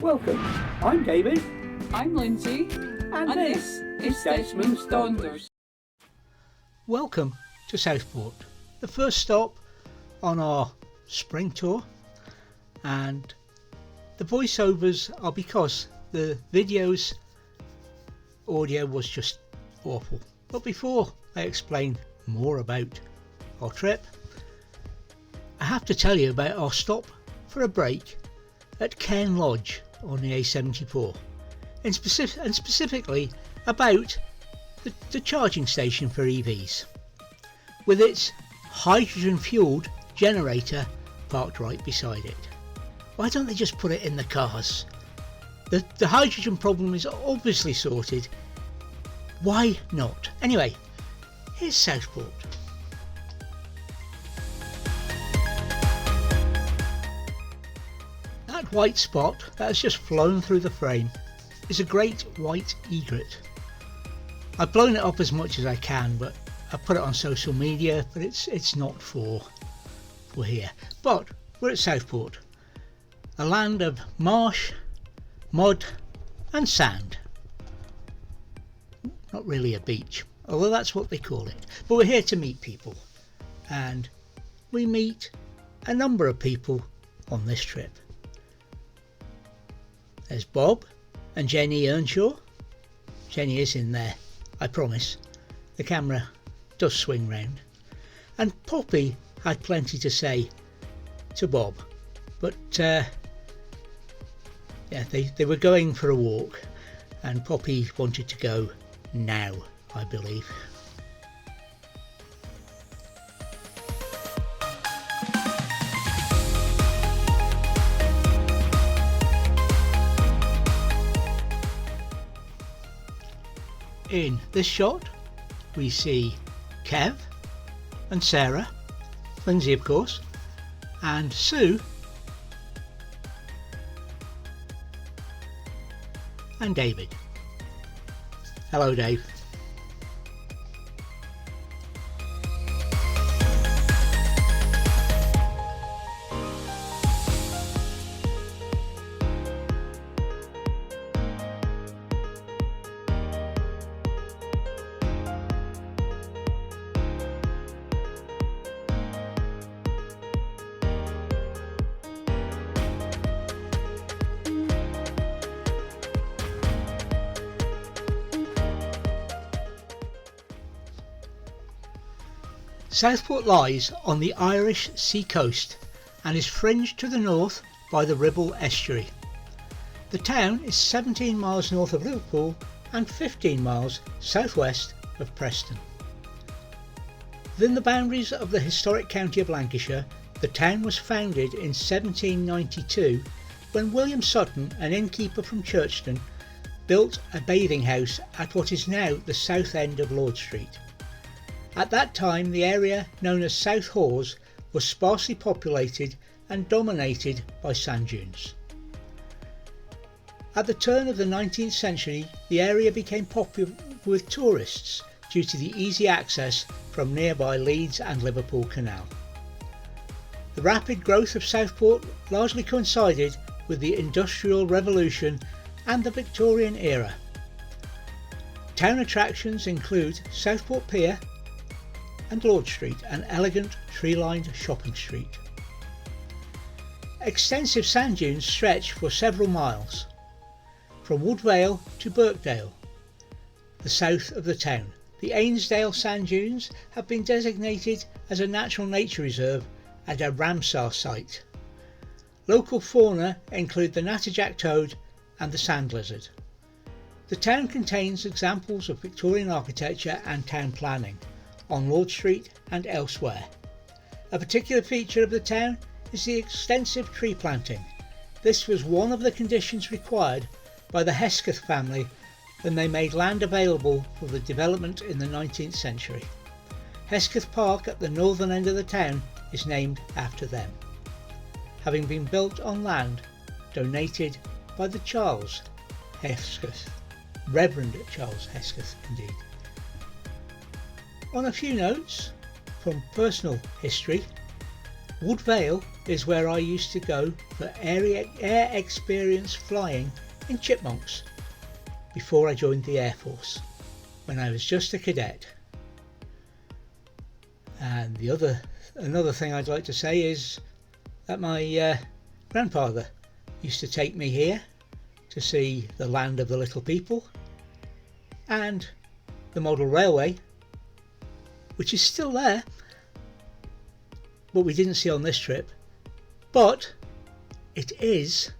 Welcome, I'm David. I'm Lindsay, And this is Desmonds Donders. Welcome to Southport, the first stop on our spring tour, and the voiceovers are because the video's audio was just awful. But before I explain more about our trip, I have to tell you about our stop for a break at Cairn Lodge on the A74, and specifically about the charging station for EVs, with its hydrogen fueled generator parked right beside it. Why don't they just put it in the cars? The hydrogen problem is obviously sorted. Why not? Anyway, here's Southport. That white spot that has just flown through the frame is a great white egret. I've blown it up as much as I can, but I've put it on social media, but it's not for here. But we're at Southport, a land of marsh, mud and sand. Not really a beach, although that's what they call it. But we're here to meet people, and we meet a number of people on this trip. There's Bob and Jenny Earnshaw. Jenny is in there, I promise. The camera does swing round. And Poppy had plenty to say to Bob, but they were going for a walk, and Poppy wanted to go now, I believe. In this shot we see Kev and Sarah, Lindsay of course, and Sue and David. Hello Dave. Southport lies on the Irish sea coast and is fringed to the north by the Ribble Estuary. The town is 17 miles north of Liverpool and 15 miles southwest of Preston. Within the boundaries of the historic county of Lancashire, the town was founded in 1792 when William Sutton, an innkeeper from Churchtown, built a bathing house at what is now the south end of Lord Street. At that time, the area known as South Hawes was sparsely populated and dominated by sand dunes. At the turn of the 19th century, the area became popular with tourists due to the easy access from nearby Leeds and Liverpool Canal. The rapid growth of Southport largely coincided with the Industrial Revolution and the Victorian era. Town attractions include Southport Pier and Lord Street, an elegant tree-lined shopping street. Extensive sand dunes stretch for several miles, from Woodvale to Birkdale, the south of the town. The Ainsdale sand dunes have been designated as a natural nature reserve and a Ramsar site. Local fauna include the natterjack toad and the sand lizard. The town contains examples of Victorian architecture and town planning on Lord Street and elsewhere. A particular feature of the town is the extensive tree planting. This was one of the conditions required by the Hesketh family when they made land available for the development in the 19th century. Hesketh Park at the northern end of the town is named after them, having been built on land donated by the Charles Hesketh, Reverend Charles Hesketh indeed. On a few notes from personal history, Wood Vale is where I used to go for air experience flying in chipmunks before I joined the Air Force when I was just a cadet. And another thing I'd like to say is that my grandfather used to take me here to see the land of the little people and the model railway, which is still there, but we didn't see on this trip. But it is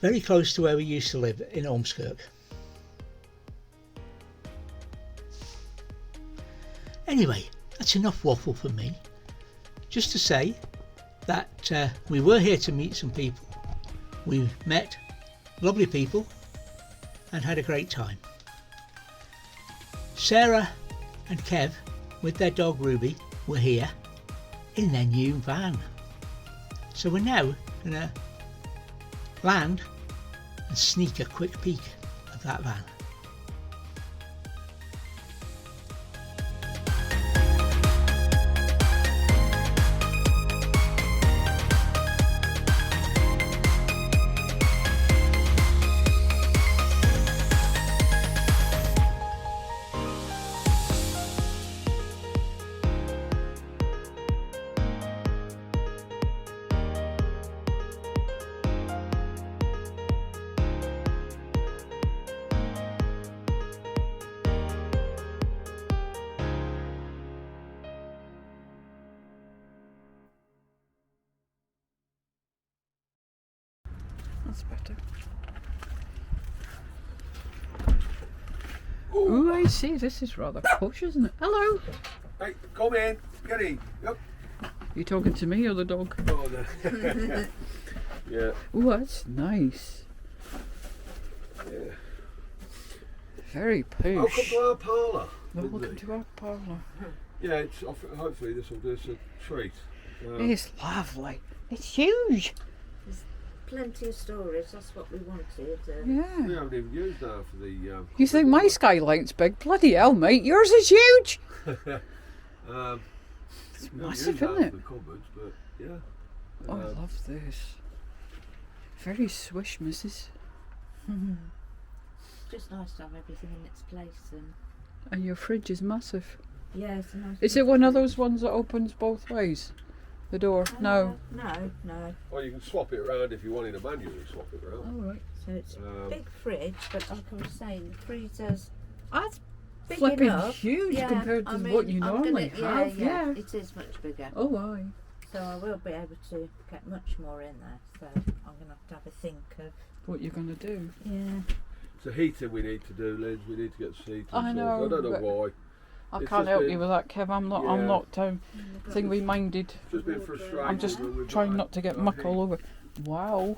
very close to where we used to live in Ormskirk. Anyway, that's enough waffle from me. Just to say that we were here to meet some people. We met lovely people and had a great time. Sarah and Kev with their dog Ruby were here in their new van. So we're now going to land and sneak a quick peek of that van. That's better. Oh, I see. This is rather posh, isn't it? Hello. Hey, come in. Get in. Yep. You talking to me or the dog? Oh, no. Yeah. Oh, that's nice. Yeah. Very posh. Welcome to our parlour. Welcome to our parlour. Yeah, it's, hopefully this will do us a treat. It's lovely. It's huge. Plenty of storage, that's what we wanted. We Yeah. haven't even used that for the... You think my skylight's big? Bloody hell, mate. Yours is huge. it's massive, isn't it? For the cupboards, but yeah. Oh, I love this. Very swish, missus. Just nice to have everything in its place. And your fridge is massive. Yeah, it's a nice. Is it one of those ones that opens both ways? The door? No. No. Well, you can swap it around if you wanted a manual, swap it around. Oh, right. So it's a big fridge, but like I was saying, the freezer's That's big flipping enough. huge Yeah, compared to I mean, what you I'm normally gonna, have. Yeah, it is much bigger. Oh, aye. So I will be able to get much more in there. So I'm going to have a think of. What you're going to do? Yeah. It's a heating we need to do, Liz. We need to get the heating I know, sorted. I don't know but why. I It's can't just help been- you with that, Kev. I'm not. Yeah. I'm not thingy minded. It's just been frustrating. I'm just when we've trying got not to get that muck heat. all over. Wow,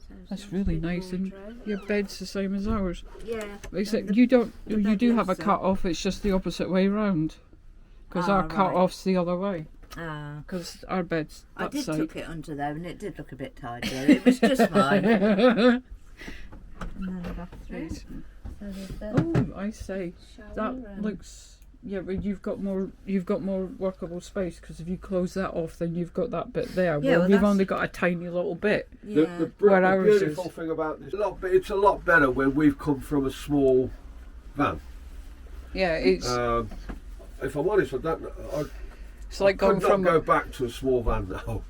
So it's that's a really big nice. And wardrobe. your bed's the same as ours. Yeah. Except and you don't. the You do bed have a lifts cut up. off. It's just the opposite way round. Because Ah, our cut right. off's the other way. Because Our bed's I that did side. tuck it under there, and it did look a bit tidier. It was just mine. And then the bathroom. So there's the Oh, I say shower that and- looks. Yeah, but you've got more workable space because if you close that off, then you've got that bit there. Yeah, well, we've that's- only got a tiny little bit. Yeah. Where The ours beautiful is. thing about this, it's a lot better when we've come from a small van. Yeah, it's If I'm honest, it's like I going could from not go back to a small van now.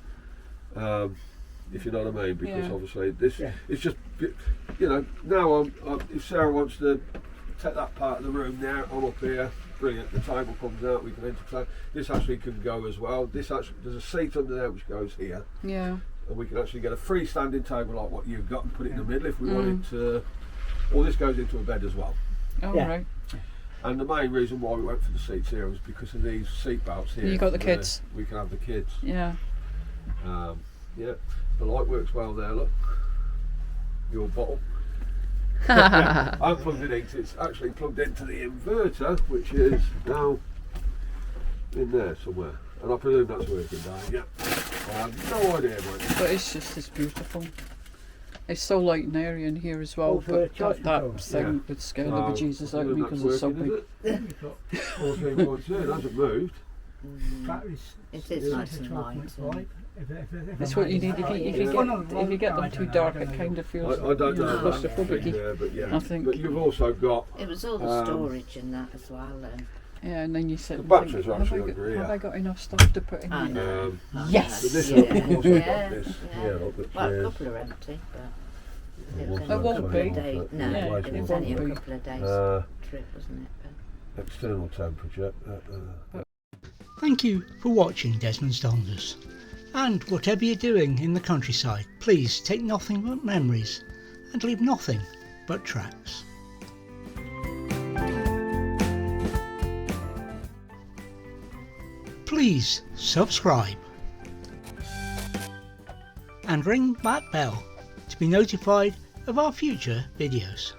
If you know what I mean, because Yeah. obviously this it's just, you know, now if Sarah wants to take that part of the room there, I'm up here. Brilliant. The table comes out. We can entertain. This actually can go as well. There's a seat under there which goes here, yeah. and we can actually get a freestanding table like what you've got and put it in the middle if we wanted to. Or this goes into a bed as well. Oh Yeah. right. And the main reason why we went for the seats here was because of these seat belts here. You got the where kids. We can have the kids. Yeah. Yeah, the light works well there. Look, your bottle. Ah. I'm plugged it in. It's actually plugged into the inverter, which is now in there somewhere, and I presume that's working down. Yeah, I have no idea, mate. But it's just as beautiful. It's so light and airy in here as well. Oh, for a but charging that phone. thing would scare the bejesus out of me because it's it's so big. 14.2, it hasn't moved. Batteries. It is nice and light. 12.5. That's what you need. If you get them too dark, it kind of feels I don't know about claustrophobic. there, but yeah. I think. But you've also got It was all the storage in that as well. Yeah, and then you sit. The and batteries think, are have actually I under here. have I got enough stuff to put in I here? know. Yes. But this Yeah. one, of course, we've got Yeah. this. Yeah. look at Well, a chairs. couple are empty, but it It was won't only a be. couple of days. No, Yeah, it it was won't only a be. couple of days trip, wasn't it? External temperature. Thank you for watching Desmonds Donders. And whatever you're doing in the countryside, please take nothing but memories and leave nothing but tracks. Please subscribe and ring that bell to be notified of our future videos.